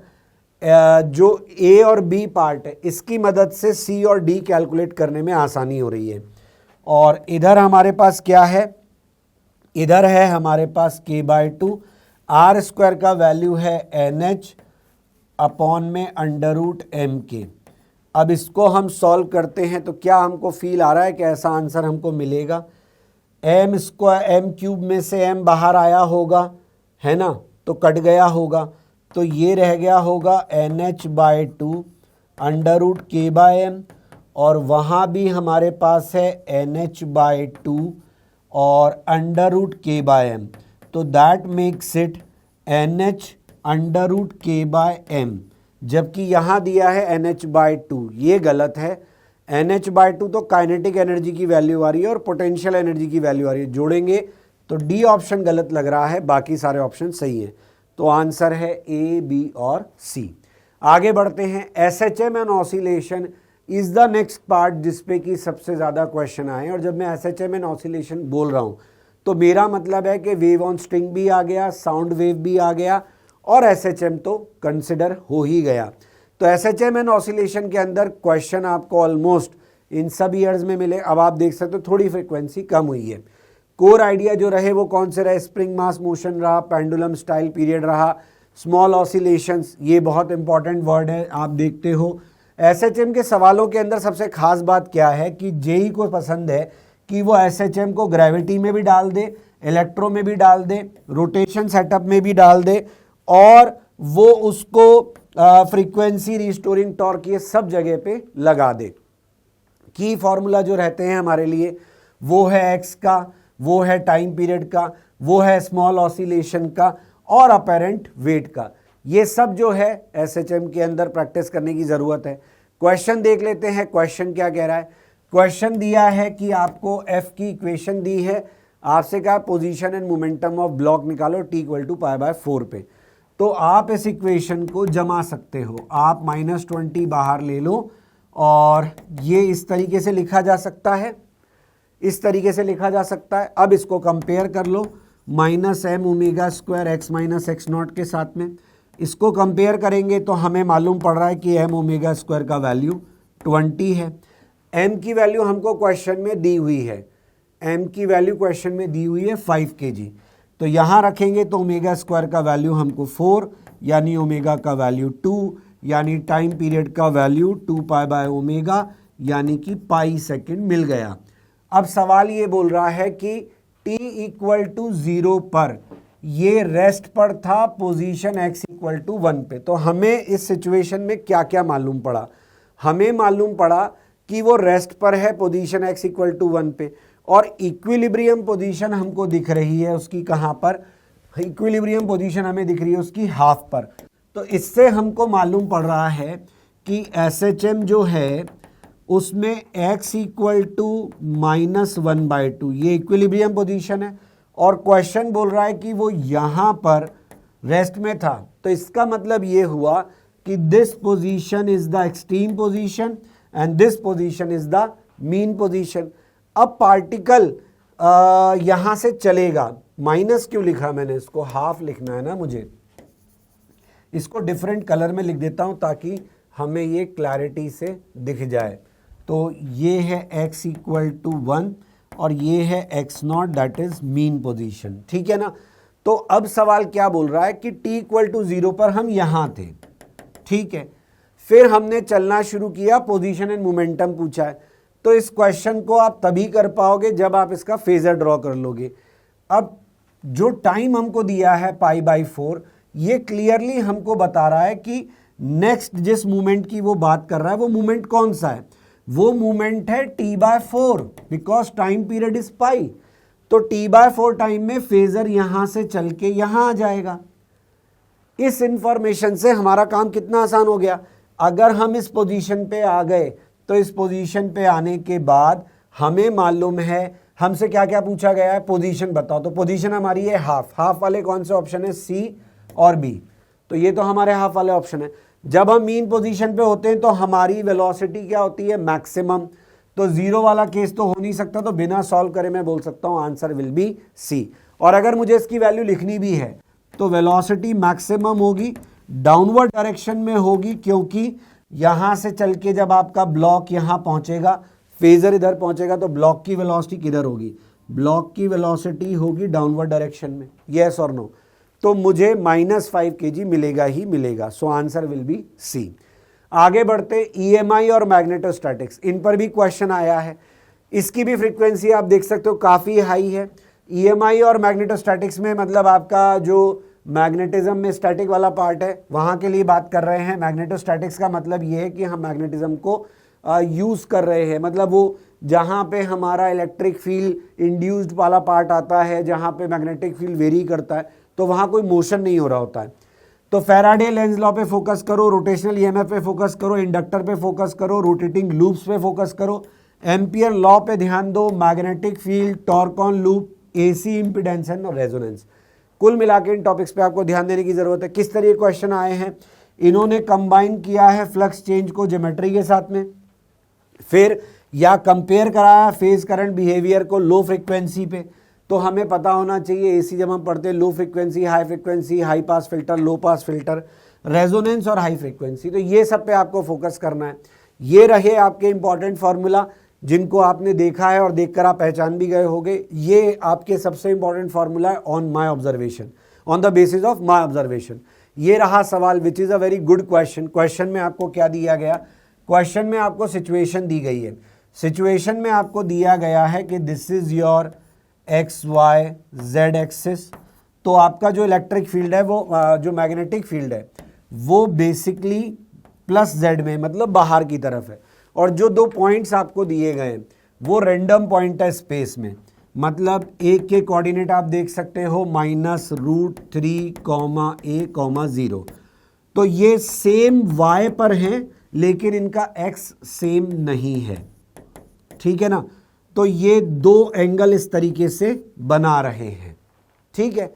S1: जो ए और बी पार्ट है इसकी मदद से सी और डी कैलकुलेट करने में आसानी हो रही है। और इधर हमारे पास क्या है, इधर है हमारे पास k/2, आर स्क्वायर का वैल्यू है NH अपॉन में √mk। अब इसको हम सॉल्व करते हैं तो क्या हमको फील आ रहा है कि ऐसा आंसर हमको मिलेगा। m² में से m बाहर आया होगा, है ना, तो कट गया होगा, तो ये रह गया होगा NH/2 √k/m, और वहाँ भी हमारे पास है NH/2 और √k/m, तो that makes it NH √k/m, जबकि यहाँ दिया है NH/2, ये गलत है। NH/2 तो काइनेटिक एनर्जी की वैल्यू आ रही है और पोटेंशियल एनर्जी की वैल्यू आ रही है, जोड़ेंगे तो डी ऑप्शन गलत लग रहा है, बाकी सारे ऑप्शन सही हैं। तो आंसर है ए, बी और सी। आगे बढ़ते हैं। SHM and oscillation is the next part जिसपे कि सबसे ज़्यादा क्वेश्चन आए। और जब मैं SHM एंड ऑसिलेशन बोल रहा हूँ तो मेरा मतलब है कि वेव ऑन स्ट्रिंग भी आ गया, साउंड वेव भी आ गया और SHM तो कंसिडर हो ही गया। तो SHM एंड ऑसिलेशन के अंदर क्वेश्चन आपको ऑलमोस्ट इन सब ईयर्स में मिले। अब आप देख सकते हो थोड़ी फ्रिक्वेंसी कम हुई है। कोर आइडिया जो रहे वो कौन से रहे, स्प्रिंग मास मोशन रहा, पेंडुलम स्टाइल पीरियड रहा, स्मॉल ऑसिलेशंस, ये बहुत इंपॉर्टेंट वर्ड है, आप देखते हो। SHM के सवालों के अंदर सबसे खास बात क्या है कि जेई को पसंद है कि वो SHM को ग्रेविटी में भी डाल दे, इलेक्ट्रो में भी डाल दे, रोटेशन सेटअप में भी डाल दे, और वो उसको फ्रीक्वेंसी, रिस्टोरिंग टॉर्क, ये सब जगह पे लगा दे। की फॉर्मूला जो रहते हैं हमारे लिए वो है एक्स का, वो है टाइम पीरियड का, वो है स्मॉल ऑसिलेशन का और अपेरेंट वेट का। ये सब जो है SHM के अंदर प्रैक्टिस करने की ज़रूरत है। क्वेश्चन देख लेते हैं। क्वेश्चन क्या कह रहा है। क्वेश्चन दिया है कि आपको F की इक्वेशन दी है, आपसे कहा position and momentum of block निकालो T = π/4 पे। तो आप इस इक्वेशन को जमा सकते हो, आप -20 बाहर ले लो और ये इस तरीके से लिखा जा सकता है, इस तरीके से लिखा जा सकता है। अब इसको कंपेयर कर लो -m⍵² x - x0 के साथ में, इसको कंपेयर करेंगे तो हमें मालूम पड़ रहा है कि m⍵² का वैल्यू 20 है। m की वैल्यू हमको क्वेश्चन में दी हुई है, m की वैल्यू क्वेश्चन में दी हुई है 5 kg। तो यहाँ रखेंगे तो ω² का वैल्यू हमको 4, यानी ओमेगा का वैल्यू 2, यानी टाइम पीरियड का वैल्यू 2π/ω, यानी कि पाई सेकेंड मिल गया। अब सवाल ये बोल रहा है कि t = 0 पर ये रेस्ट पर था, पोजीशन x = 1 पे। तो हमें इस सिचुएशन में क्या क्या मालूम पड़ा, हमें मालूम पड़ा कि वो रेस्ट पर है, पोजीशन x = 1 पे, और इक्विलिब्रियम पोजीशन हमको दिख रही है उसकी कहाँ पर, इक्विलिब्रियम पोजीशन हमें दिख रही है उसकी हाफ पर। तो इससे हमको मालूम पड़ रहा है कि SHM जो है उसमें x = -1/2 ये इक्विलिब्रियम पोजीशन है, और क्वेश्चन बोल रहा है कि वो यहाँ पर रेस्ट में था। तो इसका मतलब ये हुआ कि this position is the extreme position and this position is the mean position. अब पार्टिकल यहाँ से चलेगा, माइनस क्यों लिखा मैंने, इसको हाफ लिखना है ना मुझे, इसको डिफरेंट कलर में लिख देता हूँ ताकि हमें ये क्लैरिटी से दिख जाए। तो ये है x = 1 और ये है x0, that is mean position, ठीक है ना। तो अब सवाल क्या बोल रहा है कि t = 0 पर हम यहाँ थे, ठीक है, फिर हमने चलना शुरू किया, पोजीशन एंड मोमेंटम पूछा है। तो इस क्वेश्चन को आप तभी कर पाओगे जब आप इसका फेजर ड्रॉ कर लोगे। अब जो टाइम हमको दिया है π/4, ये क्लियरली हमको बता रहा है कि नेक्स्ट जिस मूवमेंट की वो बात कर रहा है वो मूवमेंट कौन सा है, वो मूवमेंट है t/4, because time period is pi. तो t/4 टाइम में फेजर यहां से चल के यहां आ जाएगा। इस इंफॉर्मेशन से हमारा काम कितना आसान हो गया। अगर हम इस पोजीशन पे आ गए तो इस पोजीशन पे आने के बाद हमें मालूम है, हमसे क्या क्या पूछा गया है, पोजीशन बताओ। तो पोजीशन हमारी है हाफ, हाफ वाले कौन से ऑप्शन है, सी और बी। तो ये तो हमारे हाफ वाले ऑप्शन है। जब हम मीन पोजीशन पे होते हैं तो हमारी वेलोसिटी क्या होती है, मैक्सिमम। तो जीरो वाला केस तो हो नहीं सकता, तो बिना सॉल्व करे मैं बोल सकता हूं आंसर विल बी सी। और अगर मुझे इसकी वैल्यू लिखनी भी है तो वेलोसिटी मैक्सिमम होगी डाउनवर्ड डायरेक्शन में होगी, क्योंकि यहां से चल के जब आपका ब्लॉक यहां पहुंचेगा, फेजर इधर पहुंचेगा, तो ब्लॉक की वेलोसिटी किधर होगी? ब्लॉक की वेलोसिटी होगी डाउनवर्ड डायरेक्शन में। यस और नो? तो मुझे -5 kg मिलेगा ही मिलेगा। So answer will be C. आगे बढ़ते, EMI और मैग्नेटोस्टैटिक्स, इन पर भी क्वेश्चन आया है। इसकी भी फ्रीक्वेंसी आप देख सकते हो काफ़ी हाई है। EMI और मैग्नेटोस्टैटिक्स में मतलब आपका जो मैग्नेटिज्म में स्टैटिक वाला पार्ट है वहाँ के लिए बात कर रहे हैं। मैग्नेटोस्टैटिक्स का मतलब ये है कि हम मैग्नेटिज्म को यूज़ कर रहे हैं, मतलब वो जहाँ पे हमारा इलेक्ट्रिक फील्ड इंड्यूस्ड वाला पार्ट आता है, जहाँ पे मैग्नेटिक फील्ड वेरी करता है, तो वहाँ कोई मोशन नहीं हो रहा होता है। तो फैराडे लेंज लॉ पे फोकस करो, रोटेशनल EMF पे फोकस करो, इंडक्टर पे फोकस करो, रोटेटिंग लूप्स पे फोकस करो, एम्पियर लॉ पे ध्यान दो, magnetic field, torque on loop, AC impedance and resonance. कुल मिला के इन टॉपिक्स पे आपको ध्यान देने की जरूरत है। किस तरह क्वेश्चन आए हैं? इन्होंने कंबाइन किया है फ्लक्स चेंज को ज्योमेट्री के साथ में, फिर या कंपेयर कराया फेज करंट बिहेवियर को लो फ्रीक्वेंसी पे। तो हमें पता होना चाहिए AC जब हम पढ़ते हैं low frequency, high pass filter, low pass filter, resonance और हाई फ्रीक्वेंसी, तो ये सब पे आपको फोकस करना है। ये रहे आपके इंपॉर्टेंट फार्मूला जिनको आपने देखा है और देखकर आप पहचान भी गए होंगे। ये आपके सबसे इंपॉर्टेंट फार्मूला है on my observation, on the basis of my observation. ये रहा सवाल which is a very good question. Question में आपको क्या दिया गया? क्वेश्चन में आपको सिचुएशन दी गई है। सिचुएशन में आपको दिया गया है कि this is your XY Z axis. तो आपका जो इलेक्ट्रिक फील्ड है वो जो मैग्नेटिक फील्ड है वो बेसिकली +Z में, मतलब बाहर की तरफ है। और जो दो पॉइंट्स आपको दिए गए हैं वो रैंडम पॉइंट है स्पेस में, मतलब एक के कोऑर्डिनेट आप देख सकते हो -√3, A, 0। तो ये सेम Y पर हैं लेकिन इनका X सेम नहीं है, ठीक है ना। तो ये दो एंगल इस तरीके से बना रहे हैं, ठीक है।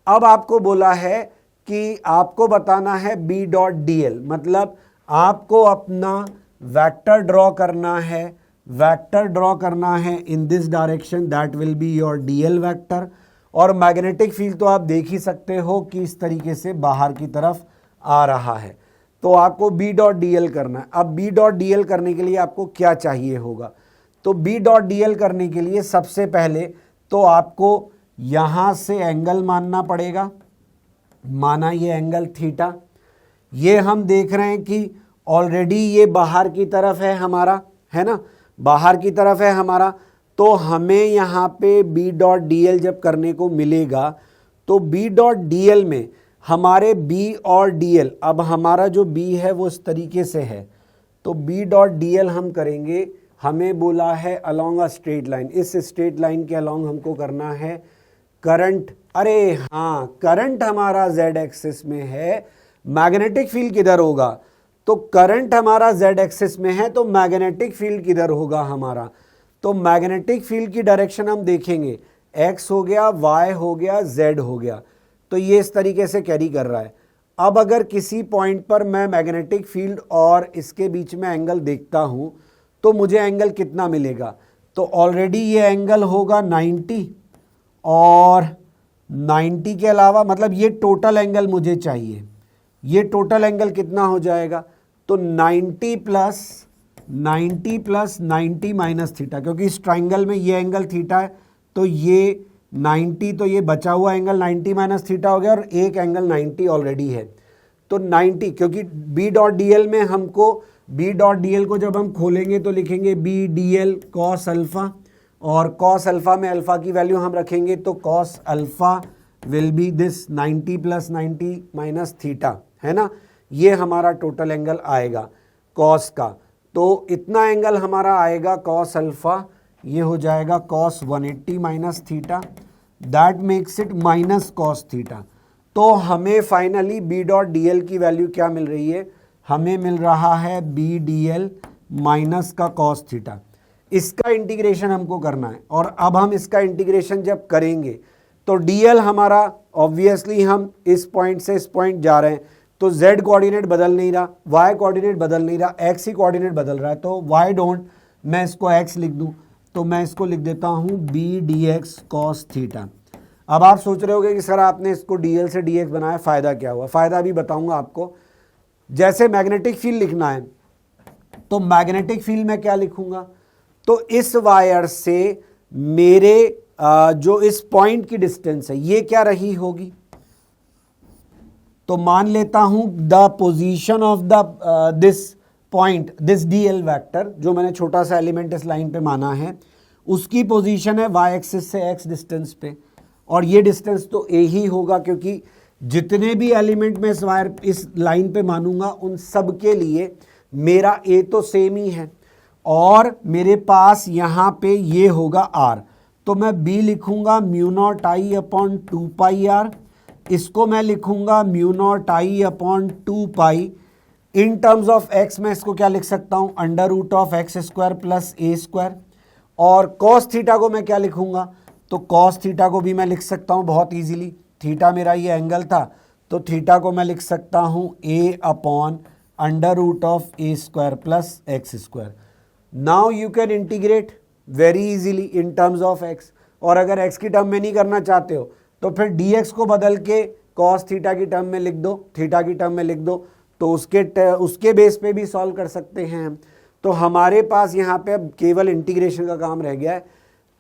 S1: अब आपको बोला है कि आपको बताना है B.dl, मतलब आपको अपना वेक्टर ड्रॉ करना है, वेक्टर ड्रॉ करना है in this direction, that will be your DL vector. और मैग्नेटिक फील्ड तो आप देख ही सकते हो कि इस तरीके से बाहर की तरफ आ रहा है। तो आपको B.dl करना है। अब B.dl करने के लिए आपको क्या चाहिए होगा? तो B.dl करने के लिए सबसे पहले तो आपको यहां से एंगल मानना पड़ेगा। माना ये एंगल थीटा। ये हम देख रहे हैं कि ऑलरेडी ये बाहर की तरफ है हमारा, है ना, बाहर की तरफ है हमारा। तो हमें यहाँ पे B.dl जब करने को मिलेगा तो B.dl में हमारे B और dl, अब हमारा जो B है वो इस तरीके से है, तो B.dl हम करेंगे, हमें बोला है अलोंग अ स्ट्रेट लाइन, इस स्ट्रेट लाइन के अलोंग हमको करना है करंट। अरे हाँ, करंट हमारा Z एक्सिस में है, मैग्नेटिक फील्ड किधर होगा? तो करंट हमारा Z एक्सिस में है तो मैग्नेटिक फील्ड किधर होगा हमारा? तो मैग्नेटिक फील्ड की डायरेक्शन हम देखेंगे, X हो गया, Y हो गया, Z हो गया। तो ये इस तरीके से कैरी कर रहा है। अब अगर किसी पॉइंट पर मैं मैग्नेटिक फील्ड और इसके बीच में एंगल देखता हूं तो मुझे एंगल कितना मिलेगा? तो ऑलरेडी ये एंगल होगा 90, और 90 के अलावा मतलब ये टोटल एंगल मुझे चाहिए। ये टोटल एंगल कितना हो जाएगा? तो 90 प्लस 90 माइनस थीटा, क्योंकि इस ट्राइंगल में ये एंगल थीटा है तो ये 90, तो ये बचा हुआ एंगल 90 माइनस थीटा हो गया, और एक एंगल 90 ऑलरेडी है। तो 90, क्योंकि B.dl में हमको B.dl को जब हम खोलेंगे तो लिखेंगे B.dl cos अल्फा, और cos अल्फा में अल्फा की वैल्यू हम रखेंगे तो cos alpha will be this 90 plus 90 minus theta, है ना। ये हमारा टोटल एंगल आएगा cos का। तो इतना एंगल हमारा आएगा cos अल्फा, ये हो जाएगा cos 180 minus theta, that makes it minus cos theta. तो हमें फाइनली B.dl की वैल्यू क्या मिल रही है? हमें मिल रहा है B.dl माइनस का cos थीटा। इसका इंटीग्रेशन हमको करना है, और अब हम इसका इंटीग्रेशन जब करेंगे तो dl हमारा ऑब्वियसली हम इस पॉइंट से इस पॉइंट जा रहे हैं तो z कोऑर्डिनेट बदल नहीं रहा, y कोऑर्डिनेट बदल नहीं रहा, x ही कोऑर्डिनेट बदल रहा है। तो why डोंट मैं इसको x लिख दूं, तो मैं इसको लिख देता हूं B dx cos थीटा। अब आप सोच रहे होगे कि सर आपने इसको dl से dx बनाया, फ़ायदा क्या हुआ? फ़ायदा अभी बताऊंगा आपको। जैसे मैग्नेटिक फील्ड लिखना है तो मैग्नेटिक फील्ड में क्या लिखूंगा, तो इस वायर से मेरे जो इस पॉइंट की डिस्टेंस है ये क्या रही होगी, तो मान लेता हूं the position of the this point, this dl vector जो मैंने छोटा सा एलिमेंट इस लाइन पे माना है, उसकी पोजीशन है y एक्सिस से x डिस्टेंस पे, और ये डिस्टेंस तो a ही होगा क्योंकि जितने भी एलिमेंट में इस लाइन पे मानूंगा उन सब के लिए मेरा a तो सेम ही है, और मेरे पास यहां पे ये होगा r, तो मैं b लिखूंगा mu not I upon 2 pi r, इसको मैं लिखूंगा mu not I upon 2 pi, in terms of x मैं इसको क्या लिख सकता हूं, under root of X square plus A square, और कॉस थीटा को मैं क्या लिखूंगा, तो कॉस थीटा को भी मैं लिख सकता हूं बहुत इजीली, थीटा मेरा ये एंगल था तो थीटा को मैं लिख सकता हूं a upon under root of A square plus X square. Now you can integrate very easily in terms of x, और अगर x की टर्म में नहीं करना चाहते हो तो फिर dx को बदल के कॉस थीटा की टर्म में लिख दो, थीटा की टर्म में लिख दो, तो उसके बेस पे भी सॉल्व कर सकते हैं हम। तो हमारे पास यहाँ पे अब केवल इंटीग्रेशन का काम रह गया है।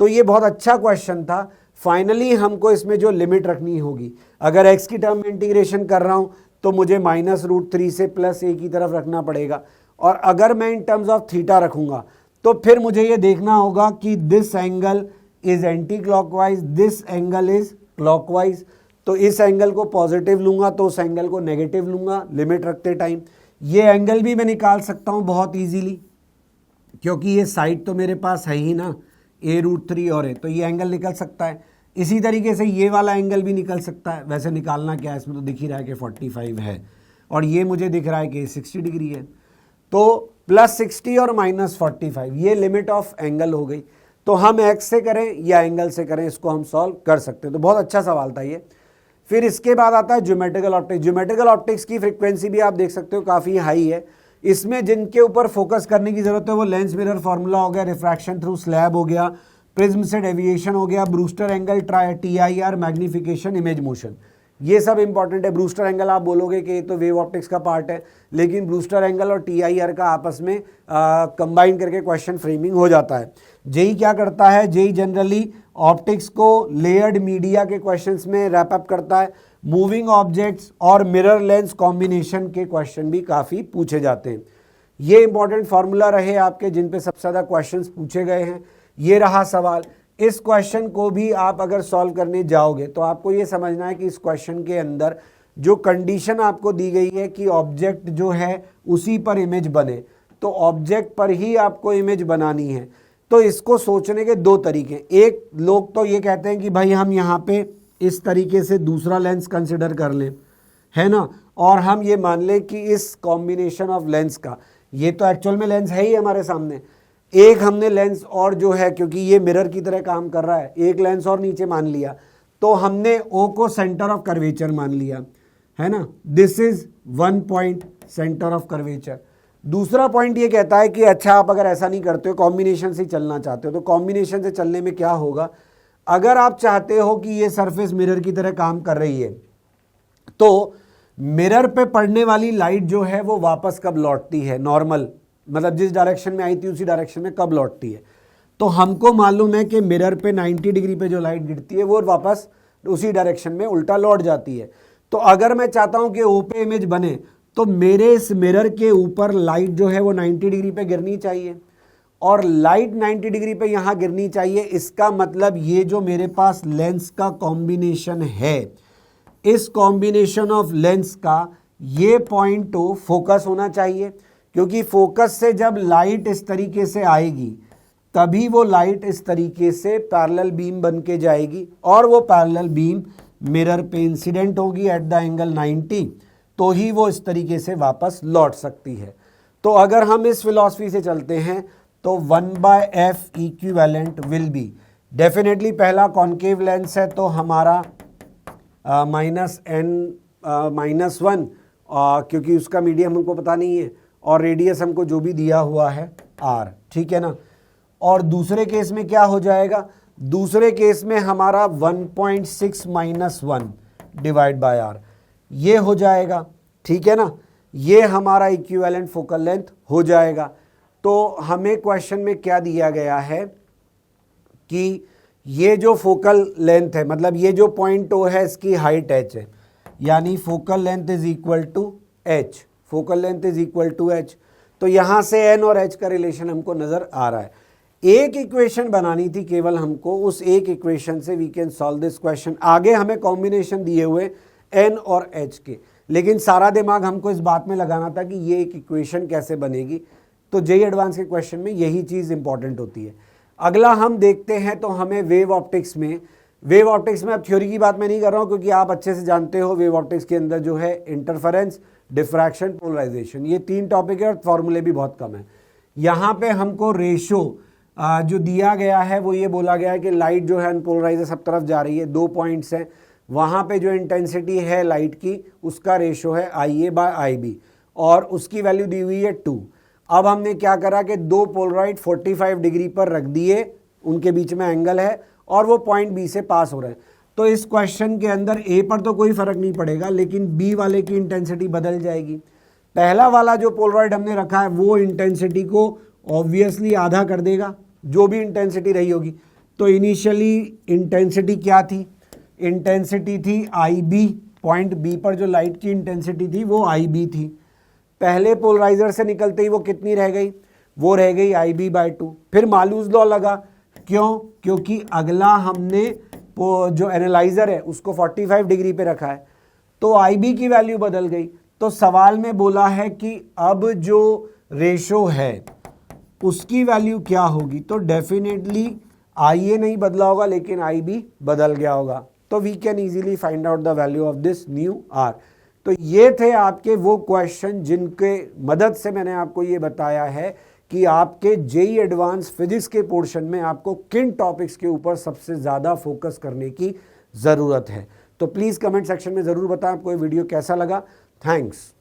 S1: तो ये बहुत अच्छा क्वेश्चन था। फाइनली हमको इसमें जो लिमिट रखनी होगी, अगर x की टर्म में इंटीग्रेशन कर रहा हूँ तो मुझे -√3 से +a की तरफ रखना पड़ेगा, और अगर मैं इन टर्म्स ऑफ थीटा रखूँगा तो फिर मुझे ये देखना होगा कि this angle is anti clockwise, this angle is clockwise, तो इस एंगल को पॉजिटिव लूंगा तो उस एंगल को नेगेटिव लूंगा लिमिट रखते टाइम। ये एंगल भी मैं निकाल सकता हूं बहुत इजीली, क्योंकि ये साइड तो मेरे पास है ही ना, a√3 और a, तो ये एंगल निकल सकता है। इसी तरीके से ये वाला एंगल भी निकल सकता है। वैसे निकालना क्या है, इसमें तो दिख ही रहा है कि 45 है, और ये मुझे दिख रहा है कि 60 डिग्री है, तो +60 और -45 ये लिमिट ऑफ एंगल हो गई। तो हम x से करें या एंगल से करें, इसको हम सॉल्व कर सकते हैं। तो बहुत अच्छा सवाल था ये। फिर इसके बाद आता है ज्योमेट्रिकल ऑप्टिक्स। ज्योमेट्रिकल ऑप्टिक्स की फ्रीक्वेंसी भी आप देख सकते हो काफ़ी हाई है। इसमें जिनके ऊपर फोकस करने की जरूरत है वो लेंस मिरर फार्मूला हो गया, रिफ्रैक्शन थ्रू स्लैब हो गया, प्रिज्म से डेविएशन हो गया, Brewster angle, TIR, magnification, image motion, ये सब इंपॉर्टेंट है। ब्रूस्टर एंगल आप बोलोगे कि ये तो वेव ऑप्टिक्स का पार्ट है, लेकिन ब्रूस्टर एंगल और TIR का आपस में कंबाइन करके क्वेश्चन फ्रेमिंग हो जाता है। जेई क्या करता है, जेई जनरली ऑप्टिक्स को लेयर्ड मीडिया के क्वेश्चंस में रैप अप करता है। मूविंग ऑब्जेक्ट्स और मिरर लेंस कॉम्बिनेशन के क्वेश्चन भी काफ़ी पूछे जाते हैं। ये इंपॉर्टेंट फार्मूला रहे आपके जिन पे सबसे ज़्यादा क्वेश्चंस पूछे गए हैं। ये रहा सवाल। इस क्वेश्चन को भी आप अगर सॉल्व करने जाओगे तो आपको ये समझना है कि इस क्वेश्चन के अंदर जो कंडीशन आपको दी गई है कि ऑब्जेक्ट जो है उसी पर इमेज बने, तो ऑब्जेक्ट पर ही आपको इमेज बनानी है। तो इसको सोचने के दो तरीके। एक, लोग तो ये कहते हैं कि भाई हम यहाँ पे इस तरीके से दूसरा लेंस कंसिडर कर लें, है ना, और हम ये मान लें कि इस कॉम्बिनेशन ऑफ लेंस का, ये तो एक्चुअल में लेंस है ही हमारे सामने, एक हमने लेंस और जो है, क्योंकि ये मिरर की तरह काम कर रहा है, एक लेंस और नीचे मान लिया, तो हमने O को सेंटर ऑफ कर्वेचर मान लिया, है ना, this is 1 point centre of curvature. दूसरा पॉइंट ये कहता है कि अच्छा आप अगर ऐसा नहीं करते हो, कॉम्बिनेशन से चलना चाहते हो, तो कॉम्बिनेशन से चलने में क्या होगा, अगर आप चाहते हो कि ये सरफेस मिरर की तरह काम कर रही है, तो मिरर पे पड़ने वाली लाइट जो है वो वापस कब लौटती है, नॉर्मल मतलब जिस डायरेक्शन में आई थी उसी डायरेक्शन में कब लौटती है। तो हमको मालूम है कि मिरर पे 90 डिग्री पे जो लाइट गिरती है वो वापस उसी डायरेक्शन में उल्टा लौट जाती है। तो अगर मैं चाहता हूं कि ओ पे इमेज बने, तो मेरे इस मिरर के ऊपर लाइट जो है वो 90 डिग्री पे गिरनी चाहिए, और लाइट 90 डिग्री पे यहाँ गिरनी चाहिए। इसका मतलब ये जो मेरे पास लेंस का कॉम्बिनेशन है, इस कॉम्बिनेशन ऑफ लेंस का ये पॉइंट तो फोकस होना चाहिए, क्योंकि फोकस से जब लाइट इस तरीके से आएगी तभी वो लाइट इस तरीके से पैरेलल बीम बन के जाएगी, और वो पैरेलल बीम मिरर पे इंसिडेंट होगी एट द एंगल 90, तो ही वो इस तरीके से वापस लौट सकती है। तो अगर हम इस फिलॉसफी से चलते हैं तो 1/f equivalent will be, definitely पहला कॉन्केव लेंस है तो हमारा -n-1, क्योंकि उसका मीडियम हमको पता नहीं है, और रेडियस हमको जो भी दिया हुआ है r, ठीक है ना। और दूसरे केस में क्या हो जाएगा, दूसरे केस में हमारा 1.6 माइनस 1 डिवाइड बाय आर, ये हो जाएगा, ठीक है ना, ये हमारा इक्विवेलेंट फोकल लेंथ हो जाएगा। तो हमें क्वेश्चन में क्या दिया गया है कि ये जो फोकल लेंथ है, मतलब ये जो पॉइंट ओ है इसकी हाइट h है, यानी focal length is equal to h, focal length is equal to h। तो यहां से n और h का रिलेशन हमको नजर आ रहा है। एक इक्वेशन बनानी थी केवल हमको, उस एक इक्वेशन से we can solve this question. आगे हमें कॉम्बिनेशन दिए हुए n और h के, लेकिन सारा दिमाग हमको इस बात में लगाना था कि ये एक इक्वेशन कैसे बनेगी। तो जेईई एडवांस के क्वेश्चन में यही चीज इंपॉर्टेंट होती है। अगला हम देखते हैं तो हमें वेव ऑप्टिक्स में अब थ्योरी की बात मैं नहीं कर रहा हूं क्योंकि आप अच्छे से जानते हो वेव ऑप्टिक्स के अंदर जो है इंटरफेरेंस, डिफ्रैक्शन, पोलराइजेशन, ये 3 टॉपिक है और फॉर्मूले भी बहुत कम है। यहां पे हमको रेशो जो दिया गया है वो ये बोला गया है कि लाइट जो है अनपोलराइज सब तरफ जा रही है, 2 पॉइंट्स हैं, वहां पे जो इंटेंसिटी है लाइट की उसका रेशो है IA बाय IB और उसकी वैल्यू दी हुई है 2। अब हमने क्या करा कि 2 पोलराइड 45 डिग्री पर रख दिए, उनके बीच में एंगल है और वो पॉइंट बी से पास हो रहे हैं। तो इस क्वेश्चन के अंदर ए पर तो कोई फर्क नहीं पड़ेगा, लेकिन बी वाले की इंटेंसिटी बदल जाएगी। पहला वाला जो पोलराइड हमने रखा है वो इंटेंसिटी को ऑब्वियसली आधा कर देगा, जो भी इंटेंसिटी रही होगी। तो इनिशियली इंटेंसिटी क्या थी, इंटेंसिटी थी IB, पॉइंट बी पर जो लाइट की इंटेंसिटी थी वो IB थी। पहले पोलराइजर से निकलते ही वो कितनी रह गई, वो रह गई IB बाय 2। फिर मालूज लॉ लगा, क्यों, क्योंकि अगला हमने जो एनालाइजर है उसको 45 डिग्री पे रखा है, तो IB की वैल्यू बदल गई। तो सवाल में बोला है कि अब जो रेशो है उसकी वैल्यू क्या होगी, तो डेफिनेटली IA नहीं बदला होगा लेकिन IB बदल गया होगा। तो we can easily find out the value of this new R। तो ये थे आपके वो क्वेश्चन जिनके मदद से मैंने आपको ये बताया है कि आपके जेईई एडवांस फिजिक्स के पोर्शन में आपको किन टॉपिक्स के ऊपर सबसे ज़्यादा फोकस करने की ज़रूरत है। तो प्लीज़ कमेंट सेक्शन में ज़रूर बताएं आपको ये वीडियो कैसा लगा। थैंक्स।